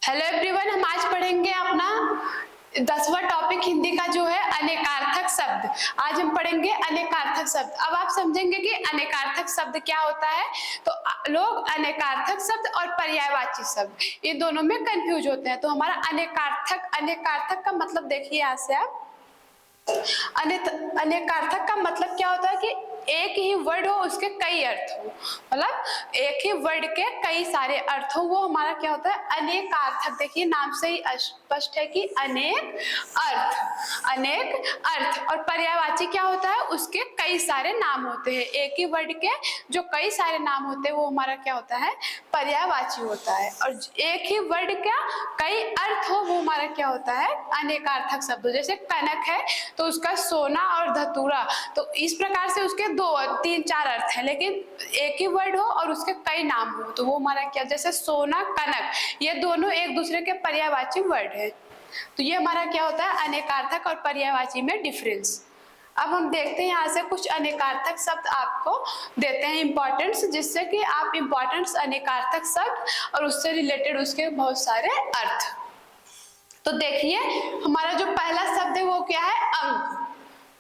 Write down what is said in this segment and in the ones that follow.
Hello everyone, हम आज पढ़ेंगे अपना 10वां टॉपिक हिंदी का जो है अनेकार्थक शब्द। आज हम पढ़ेंगे अनेकार्थक शब्द। अब आप समझेंगे कि अनेकार्थक शब्द क्या होता है। तो लोग अनेकार्थक शब्द और पर्यायवाची शब्द ये दोनों में कंफ्यूज होते हैं। तो हमारा अनेकार्थक का मतलब देखिए, यहाँ से आप अनेकार्थक का मतलब क्या होता है कि एक ही वर्ड हो उसके कई अर्थ हो, मतलब एक ही वर्ड के कई सारे अर्थ हो, वो हमारा क्या होता है अनेकार्थक। देखिए नाम से ही स्पष्ट है कि अनेक अर्थ। और पर्यायवाची क्या होता है, उसके कई सारे नाम होते हैं। एक ही वर्ड के जो कई सारे नाम होते हैं वो हमारा क्या होता है पर्यायवाची होता है। और एक ही वर्ड का कई अर्थ हो वो हमारा क्या होता है अनेकार्थक शब्द। जैसे कनक है तो उसका सोना और धतूरा, तो इस प्रकार से उसके 2-3-4 अर्थ है, लेकिन एक ही वर्ड हो और उसके कई नाम हो तो वो हमारा क्या, जैसे सोना कनक, ये दोनों एक दूसरे के पर्यायवाची वर्ड है। तो ये हमारा क्या होता है अनेकार्थक और पर्यायवाची में डिफरेंस। अब हम देखते हैं यहाँ से कुछ अनेकार्थक शब्द आपको देते हैं इंपॉर्टेंस, जिससे कि आप इंपॉर्टेंस अनेकार्थक शब्द और उससे रिलेटेड उसके बहुत सारे अर्थ। तो देखिए हमारा जो पहला शब्द है वो क्या है अंक।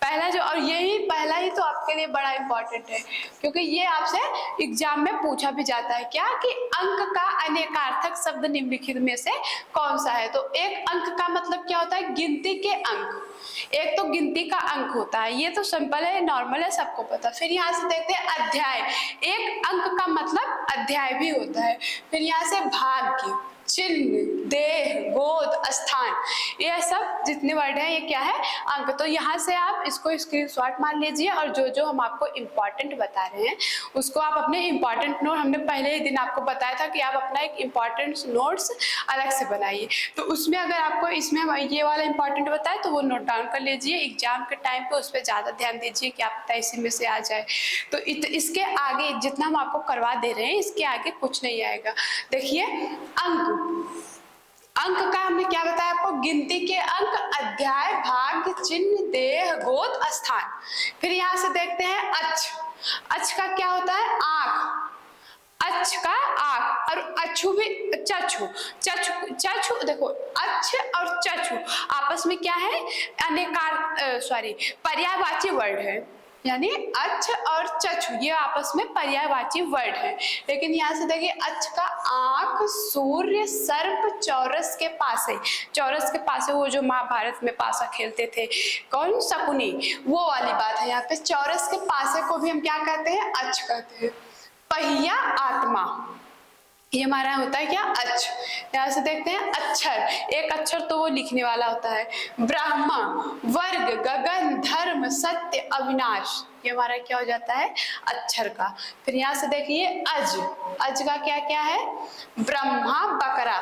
पहला जो, और यही पहला ही तो आपके लिए बड़ा इंपॉर्टेंट है, क्योंकि ये आपसे एग्जाम में पूछा भी जाता है क्या कि अंक का अनेकार्थक शब्द निम्नलिखित में से कौन सा है। तो एक अंक का मतलब क्या होता है गिनती के अंक। एक तो गिनती का अंक होता है, ये तो सिंपल है, नॉर्मल है, सबको पता। फिर यहाँ से देखते हैं अध्याय। एक अंक का मतलब अध्याय भी होता है। फिर यहाँ से भाग्य, चिन्ह, देह, गोद, स्थान, ये सब जितने वर्ड हैं ये क्या है अंक। तो यहाँ से आप इसको स्क्रीनशॉट मार लीजिए और जो जो हम आपको इम्पोर्टेंट बता रहे हैं उसको आप अपने इम्पोर्टेंट नोट, हमने पहले ही दिन आपको बताया था कि आप अपना एक इम्पोर्टेंट नोट्स अलग से बनाइए। तो उसमें अगर आपको इसमें ये वाला इम्पोर्टेंट बताए तो वो नोट डाउन कर लीजिए। एग्जाम के टाइम पे उस पर ज़्यादा ध्यान दीजिए कि आप इसी में से आ जाए। तो इसके आगे जितना हम आपको करवा दे रहे हैं इसके आगे कुछ नहीं आएगा। देखिए अंक का हमने क्या बताया आपको, गिनती के अंक, अध्याय, भाग, चिन्ह, देह, गोद, स्थान। फिर यहां से देखते हैं अच का क्या होता है आंख। अच का आंख। और अछु भी, चछु देखो, अच और चछु आपस में क्या है पर्यायवाची वर्ड है, यानी अच और चछु ये आपस में पर्यायवाची वर्ड है। लेकिन यहाँ से देखिए अच का आंख, सूर्य, सर्प, चौरस के पासे वो जो महाभारत में पासा खेलते थे कौन, शकुनी, वो वाली बात है। यहाँ पे चौरस के पासे को भी हम क्या कहते हैं अच कहते हैं। पहिया, आत्मा, ये हमारा होता है क्या अच। यहाँ से देखते हैं अक्षर, एक अक्षर तो वो लिखने वाला होता है। ब्राह्मण, वर्ग, गगन, धर्म, सत्य, अविनाश, ये हमारा क्या हो जाता है अक्षर का। फिर यहाँ से देखिए अज का क्या क्या है, ब्रह्मा, बकरा।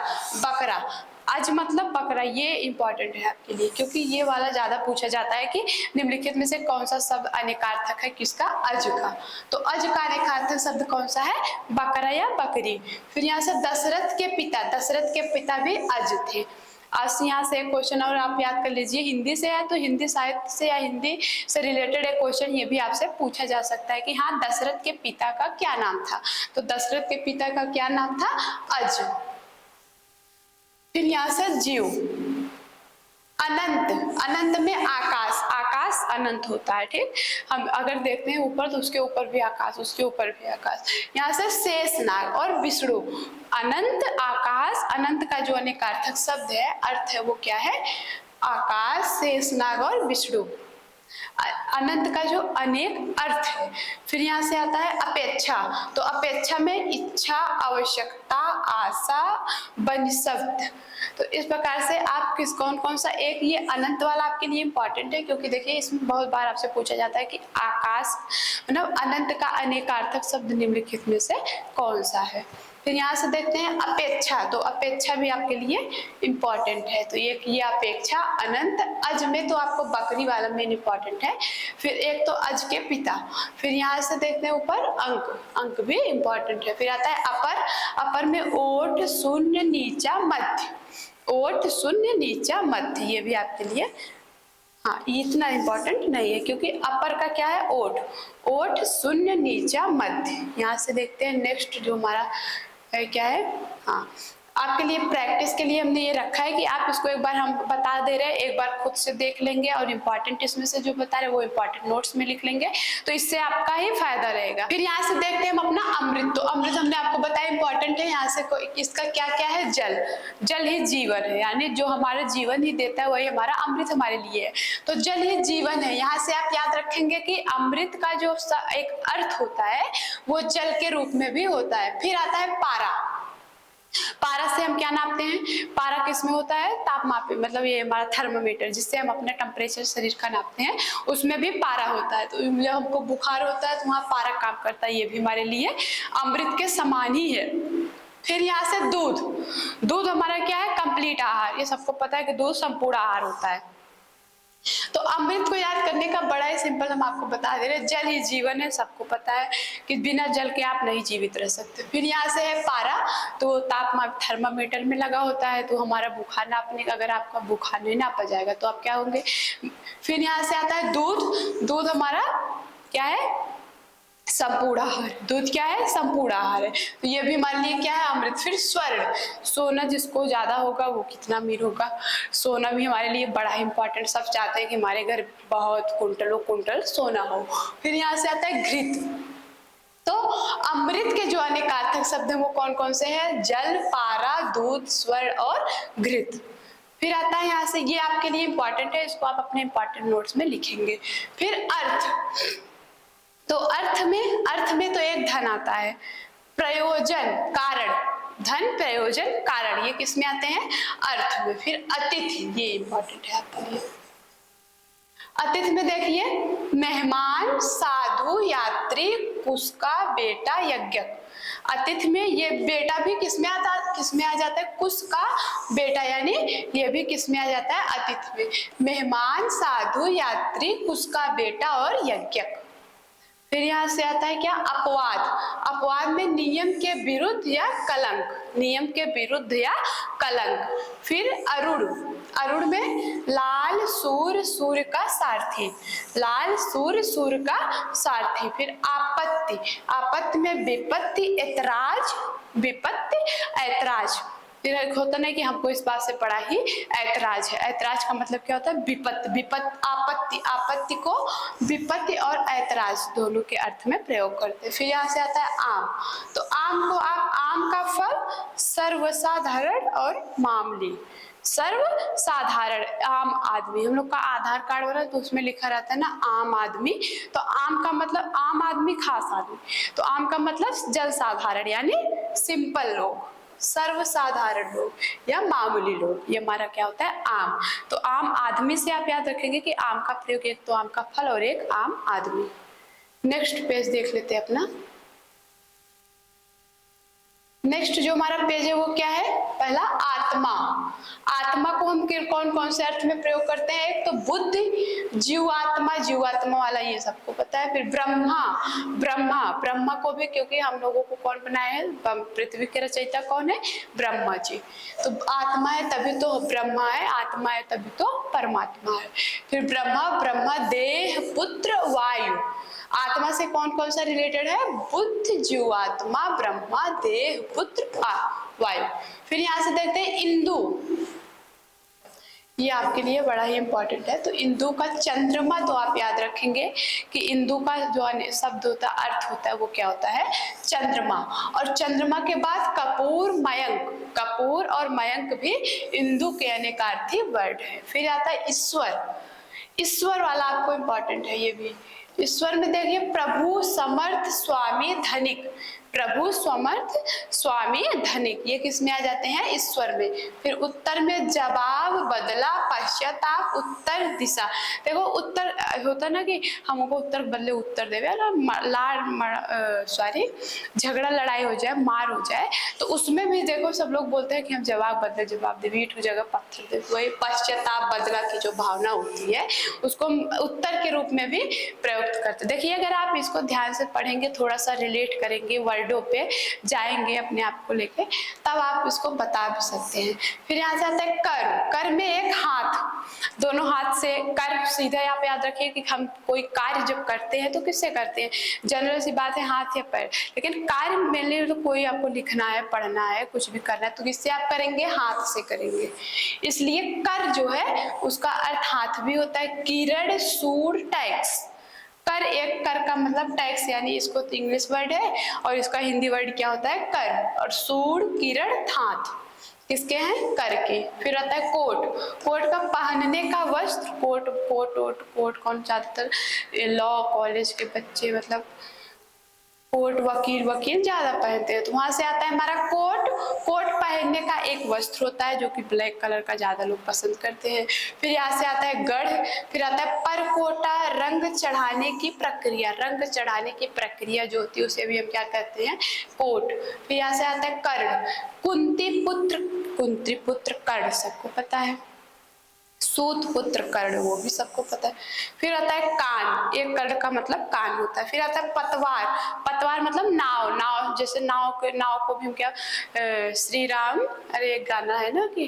अज मतलब बकरा, ये इंपॉर्टेंट है आपके लिए क्योंकि ये वाला ज्यादा पूछा जाता है कि निम्नलिखित में से कौन सा शब्द अनेकार्थक है किसका, अज का। तो अज का अनेकार्थक शब्द कौन सा है, बकरा या बकरी। फिर यहाँ से दशरथ के पिता भी अज थे। आज यहाँ से एक क्वेश्चन और आप याद कर लीजिए, हिंदी से है तो हिंदी साहित्य से या हिंदी से रिलेटेड एक क्वेश्चन ये भी आपसे पूछा जा सकता है कि हाँ दशरथ के पिता का क्या नाम था। तो दशरथ के पिता का क्या नाम था, अज। फिर यहाँ से जीव, अनंत में आकाश अनंत होता है, ठीक। हम अगर देखते हैं ऊपर तो उसके ऊपर भी आकाश, उसके ऊपर भी आकाश। यहाँ से शेषनाग और विष्णु, अनंत, आकाश, अनंत का जो अनेकार्थक शब्द है अर्थ है वो क्या है आकाश, शेषनाग और विष्णु। अनंत का जो अनेक अर्थ है। फिर यहाँ से आता है अपेक्षा, तो अपेक्षा में इच्छा, आवश्यकता, आशा, बनिशब्द। तो इस प्रकार से आप कौन सा एक, ये अनंत वाला आपके लिए इंपॉर्टेंट है क्योंकि देखिए इसमें बहुत बार आपसे पूछा जाता है कि आकाश मतलब अनंत का अनेकार्थक शब्द निम्नलिखित में से कौन सा है। फिर यहाँ से देखते हैं अपेक्षा, तो अपेक्षा भी आपके लिए इंपॉर्टेंट है। तो ये अपेक्षा, अनंत, अज में तो आपको बकरी वाला मेन इंपॉर्टेंट है। फिर एक तो अज के पिता। फिर यहाँ से देखते हैं ऊपर अंक भी इंपॉर्टेंट है। फिर आता है अपर में ओठ, शून्य, नीचा, मध्य। ओठ, शून्य, नीचा, मध्य, ये भी आपके लिए हाँ इतना इंपॉर्टेंट नहीं है क्योंकि अपर का क्या है ओठ, शून्य, नीचा, मध्य। यहाँ से देखते हैं नेक्स्ट जो हमारा क्या है, हाँ आपके लिए प्रैक्टिस के लिए हमने ये रखा है कि आप इसको एक बार हम बता दे रहे हैं, एक बार खुद से देख लेंगे और इम्पोर्टेंट इसमें से जो बता रहे हैं वो इम्पोर्टेंट नोट्स में लिख लेंगे, तो इससे आपका ही फायदा रहेगा। फिर यहाँ से देखते हैं हम अपना अमृत। तो अमृत हमने आपको बताया इंपॉर्टेंट है। यहाँ से इसका क्या क्या है, जल, जल ही जीवन है, यानी जो हमारा जीवन ही देता है वही हमारा अमृत हमारे लिए है। तो जल ही जीवन है। यहाँ से आप याद रखेंगे कि अमृत का जो एक अर्थ होता है वो जल के रूप में भी होता है। फिर आता है पारा। पारा से हम क्या नापते हैं, पारा किसमें होता है, तापमापी, मतलब ये हमारा थर्मामीटर जिससे हम अपना टेम्परेचर शरीर का नापते हैं, उसमें भी पारा होता है। तो जब हमको बुखार होता है तो वहाँ पारा काम करता है, ये भी हमारे लिए अमृत के समान ही है। फिर यहाँ से दूध। दूध हमारा क्या है, कंप्लीट आहार। ये सबको पता है कि दूध संपूर्ण आहार होता है। तो अमृत को याद करने का बड़ा ही सिंपल हम आपको बता दे रहे हैं, जल ही जीवन है। सबको पता है कि बिना जल के आप नहीं जीवित रह सकते। फिर यहाँ से है पारा, तो तापमान थर्मामीटर में लगा होता है, तो हमारा बुखार नापने का, अगर आपका बुखार नहीं नापा जाएगा तो आप क्या होंगे। फिर यहाँ से आता है दूध। दूध हमारा क्या है, संपूर्ण आहार। दूध क्या है, संपूर्ण आहार है, तो ये भी मान लिए क्या है, अमृत। फिर स्वर्ण, सोना जिसको ज्यादा होगा वो कितना अमीर होगा। सोना भी हमारे लिए बड़ा इंपॉर्टेंट, सब चाहते हैं कि हमारे घर बहुत कुंटलों कुंटल सोना हो। फिर यहाँ से आता है घृत। तो अमृत के जो अनेकार्थक शब्द हैं वो कौन कौन से हैं, जल, पारा, दूध, स्वर्ण और घृत। फिर आता है यहाँ से, ये आपके लिए इंपॉर्टेंट है, इसको आप अपने इंपॉर्टेंट नोट्स में लिखेंगे। फिर अर्थ। तो अर्थ में तो एक धन आता है, प्रयोजन, कारण, धन, प्रयोजन, कारण, ये किस में आते हैं, अर्थ में। फिर अतिथि, ये इंपॉर्टेंट है आपके लिए। अतिथि में देखिए, मेहमान, साधु, यात्री, कुसका, बेटा, यज्ञक। अतिथि में ये बेटा भी किसमें आ जाता है, कुश का बेटा, यानी ये भी किसमें आ जाता है, अतिथि में। मेहमान, साधु, यात्री, कुश का बेटा और यज्ञक। फिर यहाँ से आता है क्या, अपवाद। अपवाद में नियम के विरुद्ध या कलंक, नियम के विरुद्ध या कलंक। फिर अरुण। अरुण में लाल, सूर्य, सूर्य का सारथी, लाल, सूर्य, सूर्य का सारथी। फिर आपत्ति। आपत्ति में विपत्ति, ऐतराज, विपत्ति, ऐतराज। फिर होता नहीं कि हमको इस बात से पढ़ा ही, ऐतराज है। ऐतराज का मतलब क्या होता है, विपत्ति, विपत्ति, आपत्ति, आपत्ति को विपत्ति और ऐतराज दोनों के अर्थ में प्रयोग करते हैं। फिर यहाँ से आता है आम। तो आम को आप, आम का फल सर्वसाधारण और मामूली। सर्वसाधारण, आम आदमी, हम लोग का आधार कार्ड हो रहा है तो उसमें लिखा रहता है ना आम आदमी, तो आम का मतलब आम आदमी, खास आदमी, तो आम का मतलब जन साधारण यानी सिंपल लोग, सर्वसाधारण लोग या मामूली लोग, ये हमारा क्या होता है, आम। तो आम आदमी से आप याद रखेंगे कि आम का प्रयोग, एक तो आम का फल और एक आम आदमी। नेक्स्ट पेज देख लेते हैं अपना। नेक्स्ट जो हमारा पेज है वो क्या है, पहला आत्मा। आत्मा को हम कौन कौन से अर्थ में प्रयोग करते हैं, एक तो बुद्धि, जीवात्मा, जीवात्मा वाला ये सबको पता है। फिर ब्रह्मा, ब्रह्मा, ब्रह्मा को भी, क्योंकि हम लोगों को कौन बनाया है, पृथ्वी के रचयिता कौन है, ब्रह्मा जी। तो आत्मा है तभी तो ब्रह्मा है, आत्मा है तभी तो परमात्मा है। फिर ब्रह्मा, ब्रह्मा देह, पुत्र, वायु। आत्मा से कौन कौन सा रिलेटेड है, बुद्ध, जीवात्मा, ब्रह्मा, देह, पुत्र, वायु। फिर यहाँ से देखते हैं इंदु, ये आपके लिए बड़ा ही इंपॉर्टेंट है। तो इंदु का चंद्रमा, तो आप याद रखेंगे कि इंदु का जो शब्द होता है, अर्थ होता है, वो क्या होता है, चंद्रमा। और चंद्रमा के बाद कपूर, मयंक, कपूर और मयंक भी इंदु के अनेकार्थी वर्ड है। फिर आता है ईश्वर। ईश्वर वाला आपको इंपॉर्टेंट है ये भी। ईश्वर में देखिए, प्रभु, समर्थ, स्वामी, धनिक। प्रभु, समर्थ, स्वामी, धनिक, ये किस में आ जाते हैं, ईश्वर में। फिर उत्तर में जवाब, बदला, पश्चाताप, उत्तर, दिशा। देखो उत्तर होता ना कि हमको उत्तर बदले उत्तर देवे, सॉरी, झगड़ा लड़ाई हो जाए, मार हो जाए, तो उसमें भी देखो सब लोग बोलते हैं कि हम जवाब बदले जवाब दे, ईंट की जगह पत्थर दे। वही पश्चाताप, बदला की जो भावना होती है उसको उत्तर के रूप में भी प्रयोग करते। देखिए अगर आप इसको ध्यान से पढ़ेंगे, थोड़ा सा रिलेट करेंगे, वर्डों पे जाएंगे अपने आप को लेके, तब आप इसको बता भी सकते हैं। फिर यहाँ से आता है कर। कर में एक हाथ, दोनों हाथ से कर, सीधा आप याद रखिए कि हम कोई कार्य जब करते हैं तो किससे करते हैं, जनरल सी बात है हाथ या पैर, लेकिन कार्य मेनली तो कोई आपको लिखना है, पढ़ना है, कुछ भी करना है तो किससे आप करेंगे, हाथ से करेंगे। इसलिए कर जो है उसका अर्थ हाथ भी होता है। किरण, सूर, टैक्स। कर, एक कर का मतलब टैक्स, यानी इसको तो इंग्लिश वर्ड है और इसका हिंदी वर्ड क्या होता है, कर। और सूर, किरण, हाथ किसके हैं, कर के। फिर आता है कोट। कोट का पहनने का वस्त्र, कोट, कोट कौन, ज्यादातर लॉ कॉलेज के बच्चे मतलब कोट, वकील ज्यादा पहनते हैं, तो वहां से आता है हमारा कोट। कोट पहनने का एक वस्त्र होता है जो कि ब्लैक कलर का ज्यादा लोग पसंद करते हैं। फिर यहाँ से आता है गढ़। फिर आता है परकोटा, रंग चढ़ाने की प्रक्रिया। रंग चढ़ाने की प्रक्रिया जो होती है उसे भी हम क्या कहते हैं, कोट। फिर यहाँ से आता है कर्ण। कुंती पुत्र कर्ण सबको पता है। सूत पुत्र कर्ण वो भी सबको पता है। फिर आता है कान, एक कर्ण का मतलब कान होता है। फिर आता है पतवार। पतवार मतलब नाव। नाव जैसे नाव को भी हम क्या, श्री राम, अरे एक गाना है ना कि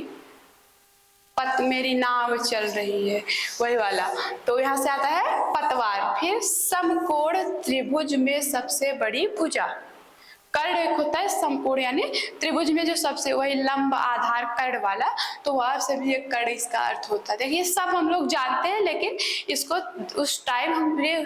पत मेरी नाव चल रही है, वही वाला। तो यहाँ से आता है पतवार। फिर समकोण त्रिभुज में सबसे बड़ी भुजा। कर्ण एक होता है समकोण, यानी त्रिभुज में जो सबसे, वही लंब आधार कर्ण वाला, तो वह से भी एक कर्ण इसका अर्थ होता है। देखिए सब हम लोग जानते हैं, लेकिन इसको उस टाइम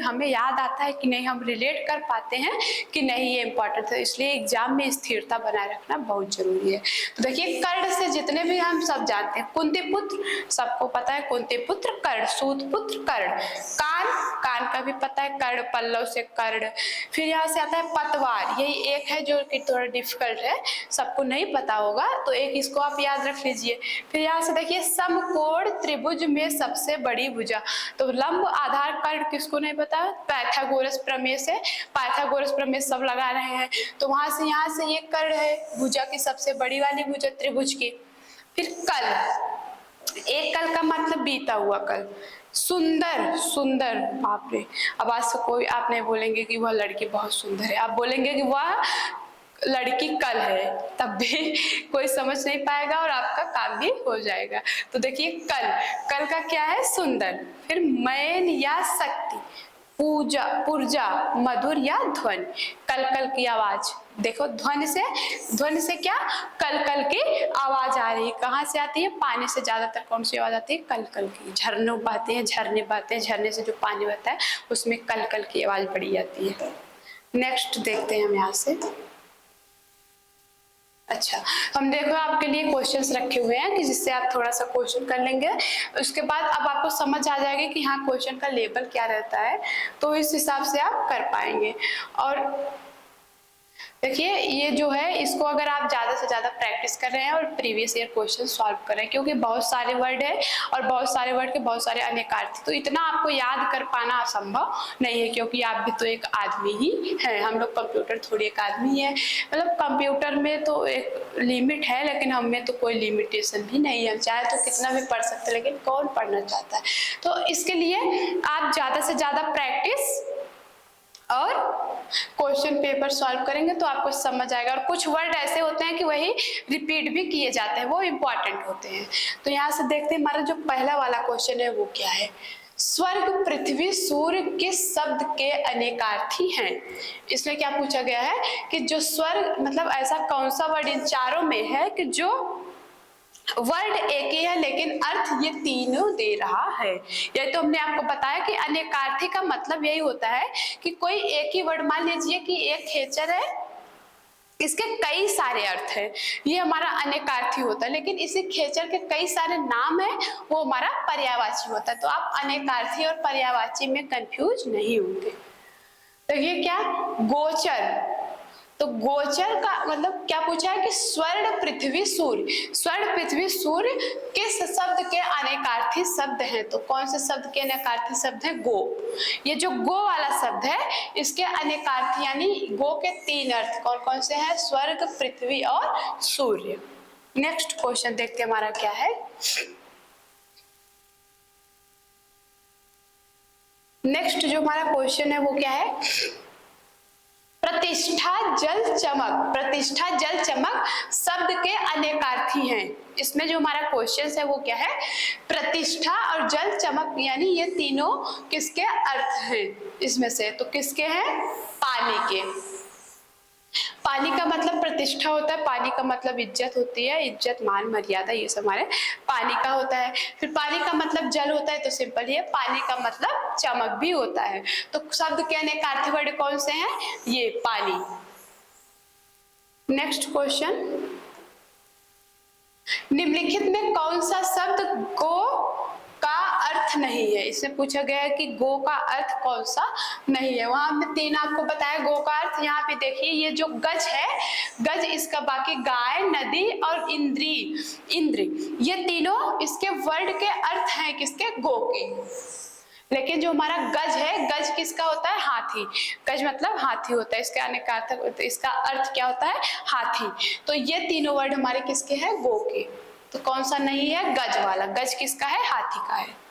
हमें याद आता है कि नहीं, हम रिलेट कर पाते हैं कि नहीं, ये इंपॉर्टेंट है। इसलिए एग्जाम में स्थिरता बनाए रखना बहुत जरूरी है। तो देखिए कर्ण से जितने भी हम सब जानते हैं, कुंती पुत्र सबको पता है, कुंती पुत्र कर्ण। सूत पुत्र कर्ण। कान, कान का भी पता है, कर्ण, पल्लव से कर्ण। फिर यहाँ से आता है पतवार, यही एक है जो कि थोड़ा डिफिकल्ट है, सबको नहीं पता होगा, तो एक इसको आप याद रख लीजिए। फिर यहाँ से देखिए समकोण त्रिभुज में सबसे बड़ी भुजा, तो लंब आधार कर्ण किसको नहीं पता, पाइथागोरस प्रमेय से, पाइथागोरस प्रमेय सब लगा रहे हैं, तो वहां से यहाँ से ये कर्ण है भुजा की सबसे बड़ी वाली भुजा त्रिभुज की। फिर कल, एक कल का मतलब बीता हुआ कल। सुंदर, सुंदर, बाप रे, अब आज से कोई आप नहीं बोलेंगे कि वह लड़की बहुत सुंदर है, आप बोलेंगे कि वह लड़की कल है, तब भी कोई समझ नहीं पाएगा और आपका काम भी हो जाएगा। तो देखिए कल, कल का क्या है, सुंदर। फिर मैन या शक्ति, पूजा, पुर्जा, मधुर या ध्वनि। कल कल की आवाज, देखो ध्वनि से क्या, कल कल की आवाज आ रही है। कहाँ से आती है, पानी से ज्यादातर कौन सी आवाज आती है, कल कल की। झरने बहते हैं, झरने से जो पानी बहता है उसमें कल कल की आवाज बड़ी आती है। नेक्स्ट देखते हैं हम यहाँ से। अच्छा, हम देखो आपके लिए क्वेश्चंस रखे हुए हैं कि जिससे आप थोड़ा सा क्वेश्चन कर लेंगे, उसके बाद अब आपको समझ आ जाएगा कि हाँ क्वेश्चन का लेवल क्या रहता है, तो इस हिसाब से आप कर पाएंगे। और देखिए ये जो है, इसको अगर आप ज्यादा से ज्यादा प्रैक्टिस कर रहे हैं और प्रीवियस ईयर क्वेश्चन सॉल्व कर रहे हैं, क्योंकि बहुत सारे वर्ड है और बहुत सारे वर्ड के बहुत सारे अनेकार्थी, तो इतना आपको याद कर पाना असंभव नहीं है, क्योंकि आप भी तो एक आदमी ही है, हम लोग कंप्यूटर थोड़ी एक आदमी है। मतलब कंप्यूटर में तो एक लिमिट है, लेकिन हम में तो कोई लिमिटेशन भी नहीं है, चाहे तो कितना भी पढ़ सकते हैं, लेकिन कौन पढ़ना चाहता है। तो इसके लिए आप ज्यादा से ज्यादा प्रैक्टिस और क्वेश्चन पेपर सॉल्व करेंगे तो आपको समझ आएगा। और कुछ वर्ड ऐसे होते हैं कि वही रिपीट भी किए जाते हैं, वो इम्पोर्टेंट होते हैं। तो यहाँ से देखते हैं हमारा जो पहला वाला क्वेश्चन है वो क्या है। स्वर्ग, पृथ्वी, सूर्य किस शब्द के अनेकार्थी हैं। इसमें क्या पूछा गया है कि जो स्वर्ग मतलब ऐसा कौन सा वर्ड इन चारों में है कि जो वर्ड एक ही है लेकिन अर्थ ये तीनों दे रहा है। ये तो हमने आपको बताया कि अनेकार्थी का मतलब यही होता है कि कोई एक ही वर्ड, मान लीजिए कि एक खेचर है, इसके कई सारे अर्थ हैं, ये हमारा अनेकार्थी होता है, लेकिन इसी खेचर के कई सारे नाम है, वो हमारा पर्यायवाची होता है। तो आप अनेकार्थी और पर्यायवाची में कंफ्यूज नहीं होंगे। देखिए क्या, गोचर, तो गोचर का मतलब क्या पूछा है कि स्वर्ण, पृथ्वी, सूर्य। स्वर्ण, पृथ्वी, सूर्य किस शब्द के अनेकार्थी शब्द हैं, तो कौन से शब्द के अनेकार्थी शब्द है, गो। ये जो गो वाला शब्द है इसके अनेकार्थी यानी गो के तीन अर्थ कौन कौन से हैं, स्वर्ग, पृथ्वी और सूर्य। नेक्स्ट क्वेश्चन देखते हैं हमारा क्या है। नेक्स्ट जो हमारा क्वेश्चन है वो क्या है, प्रतिष्ठा जल चमक, प्रतिष्ठा जल चमक शब्द के अनेकार्थी हैं। इसमें जो हमारा क्वेश्चन है वो क्या है, प्रतिष्ठा और जल चमक, यानी ये तीनों किसके अर्थ हैं इसमें से, तो किसके हैं, पानी के। पानी का मतलब प्रतिष्ठा होता है, पानी का मतलब इज्जत होती है, इज्जत मान मर्यादा ये सब हमारे पानी का होता है। फिर पानी का मतलब जल होता है, तो सिंपल ही है, पानी का मतलब चमक भी होता है। तो शब्द के अनेकार्थी वर्ड कौन से हैं, ये पानी। नेक्स्ट क्वेश्चन, निम्नलिखित में कौन सा शब्द गो का अर्थ नहीं है। इससे पूछा गया है कि गो का अर्थ कौन सा नहीं है। वहां हमने तीन आपको बताया गो का अर्थ। यहाँ पे देखिए ये जो गज है, गज इसका बाकी गाय, नदी और इंद्र, ये तीनों इसके वर्ड के अर्थ हैं किसके, गो के। लेकिन जो हमारा गज है, गज किसका होता है, हाथी। गज मतलब हाथी होता है, इसके अनेकार्थक, इसका अर्थ क्या होता है, हाथी। तो ये तीनों वर्ड हमारे किसके हैं, गो के। तो कौन सा नहीं है, गज वाला। गज किसका है, हाथी का है।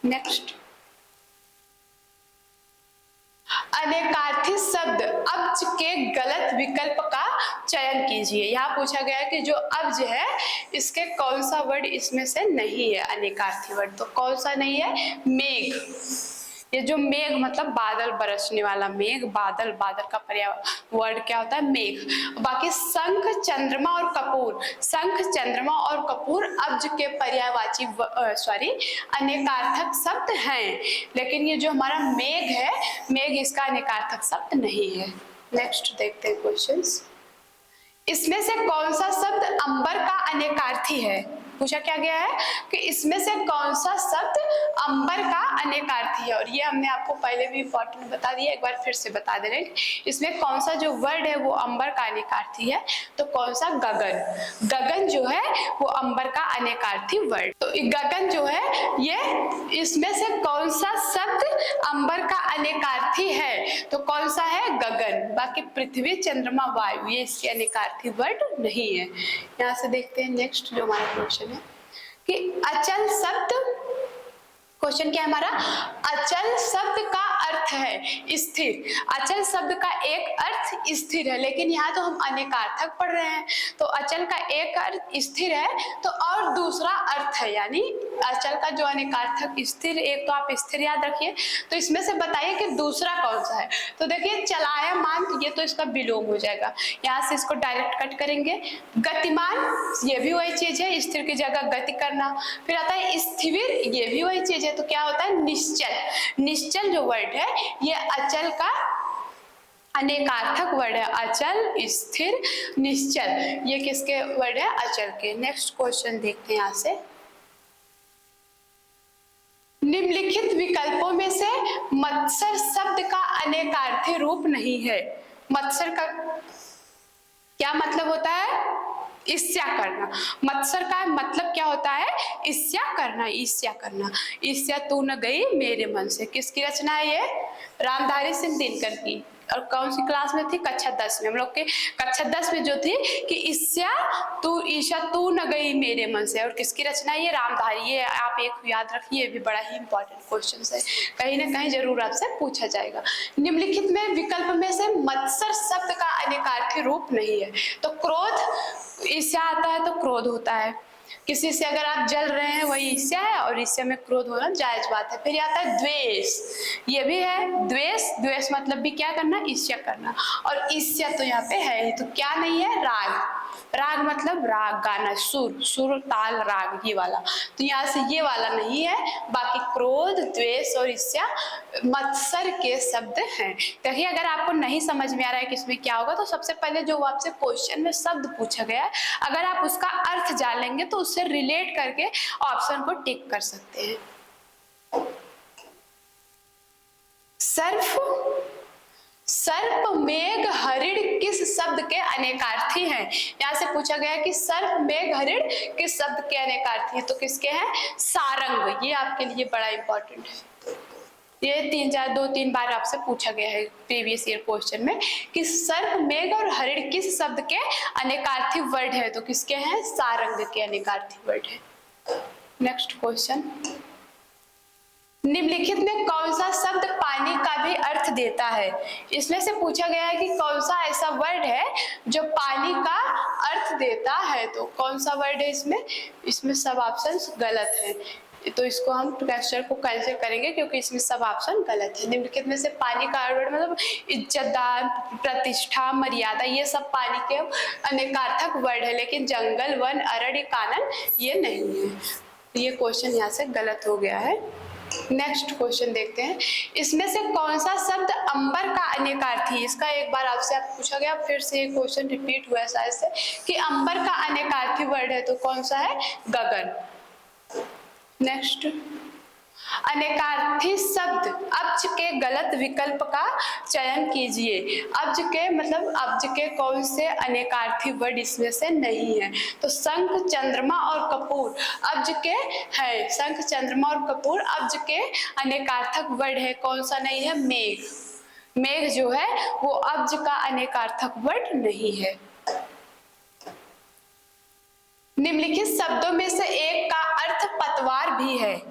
नेक्स्ट, अनेकार्थी शब्द अब्ज के गलत विकल्प का चयन कीजिए। यहाँ पूछा गया है कि जो अब्ज है इसके कौन सा वर्ड इसमें से नहीं है अनेकार्थी वर्ड। तो कौन सा नहीं है, मेघ। ये जो मेघ मतलब बादल बरसने वाला मेघ, बादल, बादल का पर्याय वर्ड क्या होता है, मेघ। बाकी शंख, चंद्रमा और कपूर, शंख, चंद्रमा और कपूर अब्ज के पर्यायवाची अनेकार्थक शब्द हैं। लेकिन ये जो हमारा मेघ है, मेघ इसका अनेकार्थक शब्द नहीं है। नेक्स्ट देखते हैं क्वेश्चंस। इसमें से कौन सा शब्द अंबर का अनेकार्थी है। पूछा क्या गया है कि इसमें से कौन सा शब्द अंबर का अनेकार्थी है। और ये हमने आपको पहले भी इंपॉर्टेंट बता दिया, एक बार फिर से बता दे रहे हैं। इसमें कौन सा जो वर्ड है वो अंबर का अनेकार्थी है, तो कौन सा, गगन। गगन जो है वो अंबर का अनेकार्थी वर्ड। तो गगन जो है ये, इसमें से कौन सा शब्द अंबर का अनेकार्थी है, तो कौन सा है, गगन। बाकी पृथ्वी, चंद्रमा, वायु ये इसके अनेकार्थी वर्ड नहीं है। यहाँ से देखते हैं नेक्स्ट जो हमारा क्वेश्चन है कि अचल शब्द, क्वेश्चन क्या है हमारा, अचल शब्द का अर्थ है स्थिर। अचल शब्द का एक अर्थ स्थिर है, लेकिन यहाँ तो हम अनेकार्थक पढ़ रहे हैं। तो अचल का एक अर्थ स्थिर है, तो और दूसरा अर्थ है, यानी अचल का जो अनेकार्थक स्थिर, एक तो आप स्थिर याद रखिए। तो इसमें से बताइए कि दूसरा कौन सा है। तो देखिए चलायमान, ये तो इसका विलोम हो जाएगा, यहाँ से इसको डायरेक्ट कट करेंगे। गतिमान, ये भी वही चीज है, स्थिर की जगह गति करना। फिर आता है स्थिर, ये भी वही चीज है, तो क्या होता है, निश्चल। निश्चल जो वर्ड है ये अचल का अनेकार्थक वर्ड है। अचल, स्थिर, निश्चल ये किसके वर्ड है, अचल के। नेक्स्ट क्वेश्चन देखते हैं यहाँ से। निम्नलिखित विकल्पों में से मत्सर शब्द का अनेकार्थी रूप नहीं है। मत्सर का क्या मतलब होता है, ईर्ष्या करना। मत्सर का मतलब क्या होता है, ईर्ष्या करना, ईर्ष्या करना। ईर्ष्या तू न गई मेरे मन से, किसकी रचना है ये, रामधारी सिंह दिनकर की। और कौन सी क्लास में थी, कक्षा 10 में। हम लोग के कक्षा 10 में जो थी कि ईर्ष्या तू न गई मेरे मन से, और किसकी रचना है ये, रामधारी। ये आप एक याद रखिए, ये भी बड़ा ही इंपॉर्टेंट क्वेश्चन है, कहीं ना कहीं जरूर आपसे पूछा जाएगा। निम्नलिखित में विकल्प में से मत्सर शब्द का अनेकार्थी रूप नहीं है। तो क्रोध, ईर्ष्या आता है तो क्रोध होता है। किसी से अगर आप जल रहे हैं वही ईर्ष्या है, और ईर्ष्या में क्रोध होना जायज बात है। फिर आता है द्वेष, ये भी है द्वेष। द्वेष मतलब भी क्या करना, ईर्ष्या करना। और ईर्ष्या तो यहाँ पे है ही, तो क्या नहीं है, राग। राग मतलब राग गाना, सुर, सुर ताल राग, ये वाला। तो यहाँ से ये वाला नहीं है। बाकी क्रोध, द्वेष और ईर्ष्या मत्सर के शब्द हैं। देखिए अगर आपको नहीं समझ में आ रहा है कि इसमें क्या होगा, तो सबसे पहले जो आपसे क्वेश्चन में शब्द पूछा गया है, अगर आप उसका अर्थ जान लेंगे तो उससे रिलेट करके ऑप्शन को टिक कर सकते हैं। सर्प, मेघ, हरिण किस शब्द के अनेकार्थी हैं। यहाँ से पूछा गया कि सर्प, मेघ, हरिण किस शब्द के अनेकार्थी हैं, तो किसके हैं, सारंग। ये आपके लिए बड़ा इंपॉर्टेंट है, ये 2-3 बार आपसे पूछा गया है प्रीवियस ईयर क्वेश्चन में कि सर्प, मेघ और हरिण किस शब्द के अनेकार्थी वर्ड है, तो किसके हैं, सारंग के अनेकार्थी वर्ड है। नेक्स्ट क्वेश्चन, निम्नलिखित में कौन सा शब्द पानी का भी अर्थ देता है? इसमें से पूछा गया है कि कौन सा ऐसा वर्ड है जो पानी का अर्थ देता है। तो कौन सा वर्ड है इसमें सब ऑप्शन गलत है, तो इसको हम क्वेश्चन को कैंसिल करेंगे क्योंकि इसमें सब ऑप्शन गलत है। निम्नलिखित में से पानी का वर्ड मतलब इज्जतदार, प्रतिष्ठा, मर्यादा, ये सब पानी के अनेकार्थक वर्ड है, लेकिन जंगल, वन, अरण्य, कानन ये नहीं है। ये क्वेश्चन यहाँ से गलत हो गया है। नेक्स्ट क्वेश्चन देखते हैं, इसमें से कौन सा शब्द अंबर का अनेकार्थी? इसका एक बार आपसे पूछा गया, फिर से ये क्वेश्चन रिपीट हुआ है शायद से कि अंबर का अनेकार्थी वर्ड है, तो कौन सा है? गगन। नेक्स्ट, अनेकार्थी शब्द अब्ज के गलत विकल्प का चयन कीजिए। अब्ज के मतलब अब्ज के कौन से अनेकार्थी वर्ड इसमें से नहीं है? तो शंख, चंद्रमा और कपूर अब्ज के हैं। शंख, चंद्रमा और कपूर अब्ज के अनेकार्थक वर्ड है। कौन सा नहीं है? मेघ। मेघ जो है वो अब्ज का अनेकार्थक वर्ड नहीं है। निम्नलिखित शब्दों में से एक का अर्थ पतवार भी है।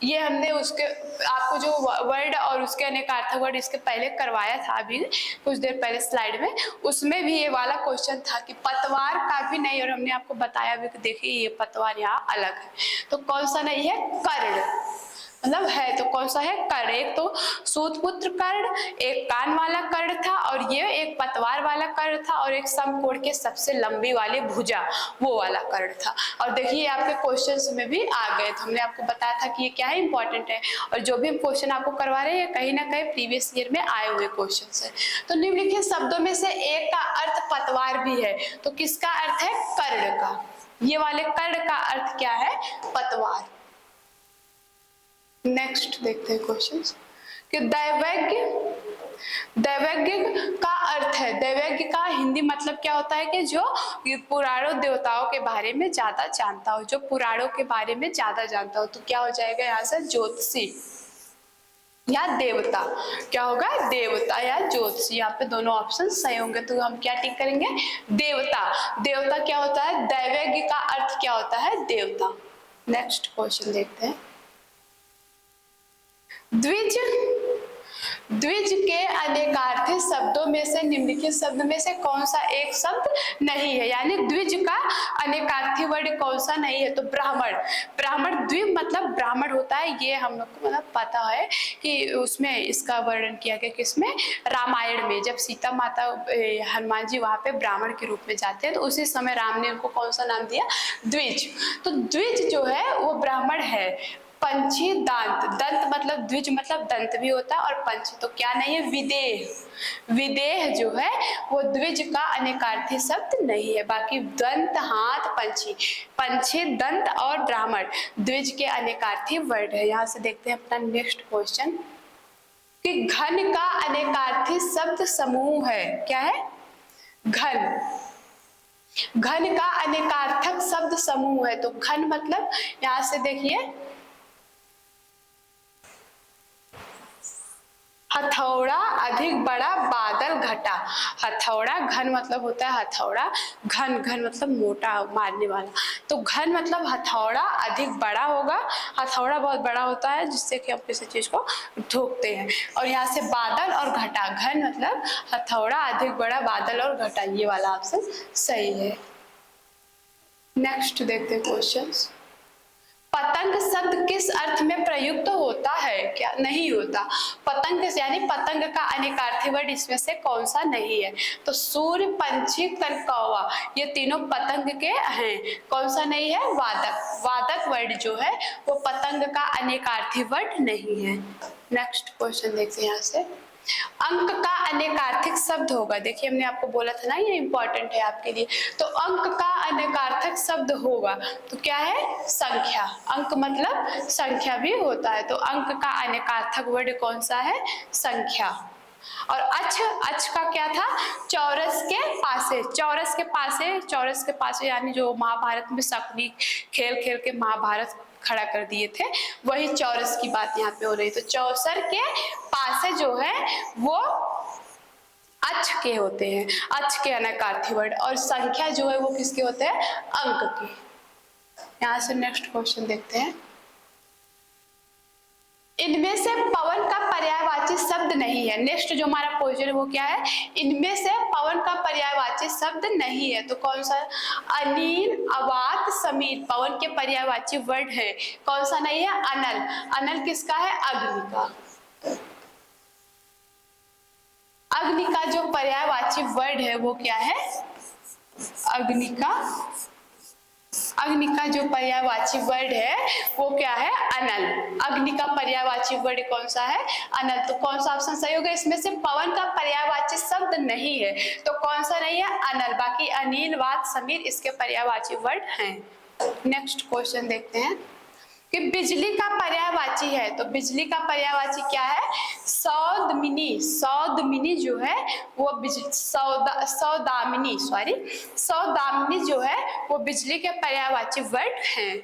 ये हमने उसके आपको जो वर्ड और उसके अनेकार्थक वर्ड इसके पहले करवाया था, अभी कुछ देर पहले स्लाइड में, उसमें भी ये वाला क्वेश्चन था कि पतवार का भी नहीं, और हमने आपको बताया भी कि देखिए ये पतवार यहाँ अलग है। तो कौन सा नहीं है? कर्ण मतलब है, तो कौन सा है? कर्ण। एक तो सूतपुत्र कर्ण, एक कान वाला कर्ण था, और ये एक पतवार वाला कर्ण था, और एक समकोण के सबसे लंबी वाली भुजा वो वाला कर्ण था। और देखिए आपके क्वेश्चंस में भी आ गए, तो हमने आपको बताया था कि ये क्या है, इंपॉर्टेंट है, और जो भी क्वेश्चन आपको करवा रहे हैं कहीं ना कहीं प्रीवियस ईयर में आए हुए क्वेश्चन है। तो निम्नलिखित शब्दों में से एक का अर्थ पतवार भी है, तो किसका अर्थ है? कर्ण का। ये वाले कर्ण का अर्थ क्या है? पतवार। नेक्स्ट देखते हैं क्वेश्चंस कि दैवज्ञ का अर्थ है, दैवज्ञ का हिंदी मतलब क्या होता है कि जो पुराणों देवताओं के बारे में ज्यादा जानता हो, जो पुराणों के बारे में ज्यादा जानता हो। तो क्या हो जाएगा यहाँ से? ज्योतिषी या देवता। क्या होगा? देवता या ज्योतिषी। यहाँ पे दोनों ऑप्शन सही होंगे, तो हम क्या टिक करेंगे? देवता। देवता क्या होता है? दैवज्ञ का अर्थ क्या होता है? देवता। नेक्स्ट क्वेश्चन देखते हैं, द्विज के अनेकार्थी शब्दों में से निम्नलिखित शब्द में से कौन सा एक शब्द नहीं है? यानी द्विज का अनेकार्थी वर्ड कौन सा नहीं है? तो ब्राह्मण। ब्राह्मण द्विज मतलब ब्राह्मण होता है, ये हम लोग को मतलब पता है कि उसमें इसका वर्णन किया गया किसमें? रामायण में, जब सीता माता हनुमान जी वहां पे ब्राह्मण के रूप में जाते हैं, तो उसी समय राम ने उनको कौन सा नाम दिया? द्विज। तो द्विज जो है वो ब्राह्मण है। पंछी, दांत। दंत मतलब द्विज मतलब दंत भी होता है, और पंछी तो क्या नहीं है? विदेह। विदेह जो है वो द्विज का अनेकार्थी शब्द नहीं है। बाकी दंत, हाथ, पंछी, पंछी, दंत और ब्राह्मण द्विज के अनेकार्थी वर्ड है। यहाँ से देखते हैं अपना नेक्स्ट क्वेश्चन कि घन का अनेकार्थी शब्द समूह है। क्या है? घन। घन का अनेकार्थक शब्द समूह है, तो घन मतलब यहाँ से देखिए हथौड़ा, अधिक बड़ा, बादल, घटा। हथौड़ा, घन मतलब होता है हथौड़ा, घन मतलब मोटा, मारने वाला। तो घन मतलब हथौड़ा अधिक बड़ा होगा, हथौड़ा बहुत बड़ा होता है जिससे कि हम किसी चीज को ठोकते हैं। और यहाँ से बादल और घटा, घन मतलब हथौड़ा, अधिक बड़ा, बादल और घटा, ये वाला ऑप्शन सही है। नेक्स्ट देखते हैं क्वेश्चंस, पतंग शब्द किस अर्थ में प्रयुक्त होता है? क्या नहीं होता? पतंग यानी पतंग का अनेकार्थी वर्ड इसमें से कौन सा नहीं है? तो सूर्य, पंछी, कौवा, ये तीनों पतंग के हैं। कौन सा नहीं है? वादक। वादक वर्ड जो है वो पतंग का अनेकार्थी वर्ड नहीं है। नेक्स्ट क्वेश्चन देखते हैं यहाँ से, अंक का अनेकार्थिक शब्द होगा। देखिए हमने आपको बोला था ना, ये इंपॉर्टेंट है आपके लिए। तो अंक का अनेकार्थक शब्द होगा, तो क्या है? संख्या। अंक मतलब संख्या भी होता है, तो अंक का अनेकार्थक वर्ड कौन सा है? संख्या। और अक्ष का क्या था? चौरस के पासे। चौरस के पासे यानी जो महाभारत में शकुनी खेल के महाभारत खड़ा कर दिए थे, वही चौरस की बात यहाँ पे हो रही है। तो चौसर के पासे जो है वो अक्ष के होते हैं, अक्ष के अनेकार्थी वर्ड, और संख्या जो है वो किसके होते हैं? अंक के। यहाँ से नेक्स्ट क्वेश्चन देखते हैं, इनमें से पवन का पर्यायवाची शब्द नहीं है। नेक्स्ट जो हमारा क्वेश्चन है वो क्या है, इनमें से पवन का पर्यायवाची शब्द नहीं है, तो कौन सा, अनिल, अवात, समीर पवन के पर्यायवाची वर्ड है, कौन सा नहीं है, अनल। अनल किसका है, अग्नि का। अग्नि का जो पर्यायवाची वर्ड है वो क्या है, अग्नि का जो पर्यायवाची वर्ड है वो क्या है, अनल। अग्नि का पर्यायवाची वर्ड कौन सा है, अनल। तो कौन सा ऑप्शन सही होगा, इसमें से पवन का पर्यायवाची शब्द नहीं है, तो कौन सा नहीं है, अनल। बाकी अनिल, वात, समीर इसके पर्यायवाची वर्ड हैं। नेक्स्ट क्वेश्चन देखते हैं कि बिजली का पर्यायवाची है, तो बिजली का पर्यायवाची क्या है, सौदमिनी। सौदमिनी जो है वो सौदामिनी जो है वो बिजली के पर्यायवाची वर्ड हैं।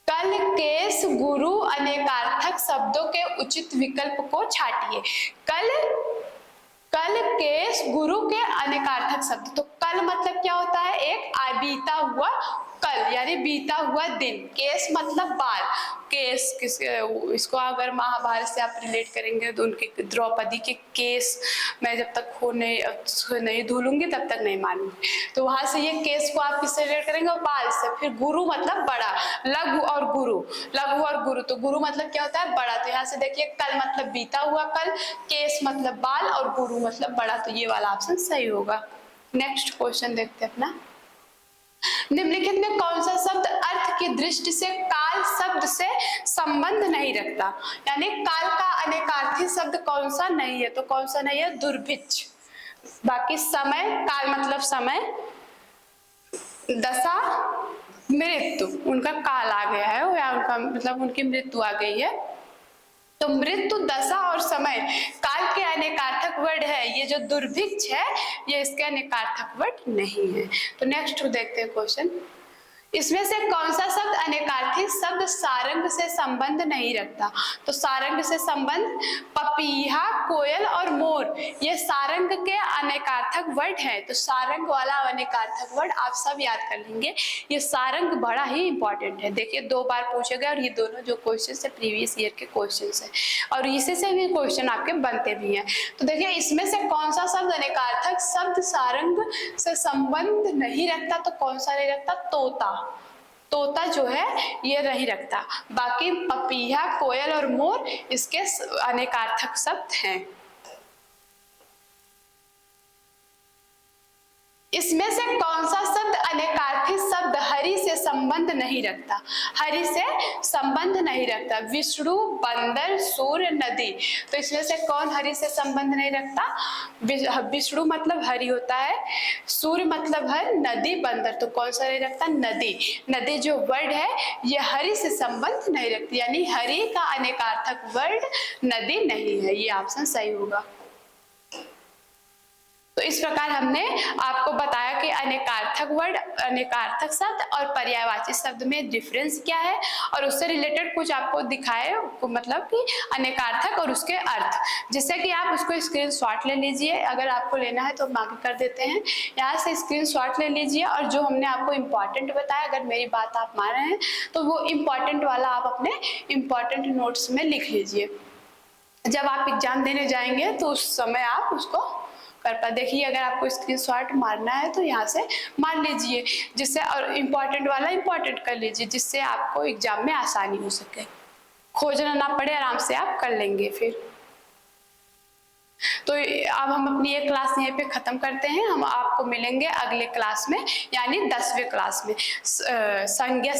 कल, केस, गुरु अनेकार्थक शब्दों के उचित विकल्प को छांटिए। कल, केस, गुरु के अनेकार्थक शब्द, तो कल मतलब क्या होता है, एक बीता हुआ कल यानी बीता हुआ दिन। केस मतलब बाल, केस इसको अगर महाभारत से आप रिलेट करेंगे तो उनके द्रौपदी के केस मैं जब तक नहीं धुलूंगी तब तक नहीं मानूंगी, तो वहां से ये केस को आप किससे रिलेट करेंगे, बाल से। फिर गुरु मतलब बड़ा, लघु और गुरु, तो गुरु मतलब क्या होता है, बड़ा। तो यहाँ से देखिए कल मतलब बीता हुआ कल, केस मतलब बाल और गुरु मतलब बड़ा, तो ये वाला ऑप्शन सही होगा। नेक्स्ट क्वेश्चन देखते हैं अपना, निम्नलिखित में कौन सा शब्द अर्थ की दृष्टि से काल शब्द से संबंध नहीं रखता, यानी काल का अनेकार्थी शब्द कौन सा नहीं है, तो कौन सा नहीं है, दुर्भिक्ष। बाकी समय, काल मतलब समय, दशा, मृत्यु, उनका काल आ गया है या उनका मतलब उनकी मृत्यु आ गई है, तो मृत्यु, दशा और समय काल के अनेकार्थक वर्ड है। ये जो दुर्भिक्ष है ये इसके अनेकार्थक वर्ड नहीं है। तो नेक्स्ट देखते हैं क्वेश्चन, इसमें से कौन सा शब्द अनेकार्थी शब्द सारंग से संबंध नहीं रखता, तो सारंग से संबंध पपीहा, कोयल और मोर ये सारंग के अनेकार्थक वर्ड है। तो सारंग वाला अनेकार्थक वर्ड आप सब याद कर लेंगे, ये सारंग बड़ा ही इंपॉर्टेंट है। देखिए 2 बार पूछे गए और ये दोनों जो क्वेश्चन है प्रीवियस ईयर के क्वेश्चन है और इसी से भी क्वेश्चन आपके बनते भी हैं। तो देखिए इसमें से कौन सा शब्द अनेकार्थक शब्द सारंग से संबंध नहीं रखता, तो कौन सा नहीं रखता, तोता जो है ये नहीं रखता। बाकी पपीहा, कोयल और मोर इसके अनेकार्थक शब्द हैं। इसमें से कौन सा शब्द अनेकार्थी शब्द हरि से संबंध नहीं रखता, हरि से संबंध नहीं रखता, विष्णु, बंदर, सूर्य, नदी। तो इसमें से कौन हरि से संबंध नहीं रखता, विष्णु मतलब हरि होता है, सूर्य मतलब हर, नदी बंदर, तो कौन सा नहीं रखता, नदी। नदी जो वर्ड है ये हरि से संबंध नहीं रखती, यानी हरि का अनेकार्थक वर्ड नदी नहीं है, ये ऑप्शन सही होगा। तो इस प्रकार हमने आपको बताया कि अनेकार्थक वर्ड, अनेकार्थक शब्द और पर्यायवाची शब्द में डिफरेंस क्या है और उससे रिलेटेड कुछ आपको दिखाए, मतलब कि अनेकार्थक और उसके अर्थ, जिससे कि आप उसको स्क्रीनशॉट ले लीजिए। अगर आपको लेना है तो हम आगे कर देते हैं, यहाँ से स्क्रीनशॉट ले लीजिए और जो हमने आपको इम्पॉर्टेंट बताया, अगर मेरी बात आप मान रहे हैं तो वो इम्पॉर्टेंट वाला आप अपने इम्पॉर्टेंट नोट्स में लिख लीजिए। जब आप एग्जाम देने जाएंगे तो उस समय आप उसको कर पा। देखिए अगर आपको स्क्रीनशॉट मारना है तो यहाँ से मार लीजिए, जिससे और इम्पोर्टेंट वाला इम्पोर्टेंट कर लीजिए, जिससे आपको एग्जाम में आसानी हो सके, खोजना ना पड़े, आराम से आप कर लेंगे फिर। तो अब हम अपनी ये क्लास यहीं पे खत्म करते हैं, हम आपको मिलेंगे अगले क्लास में, यानी 10वें क्लास में संज्ञा से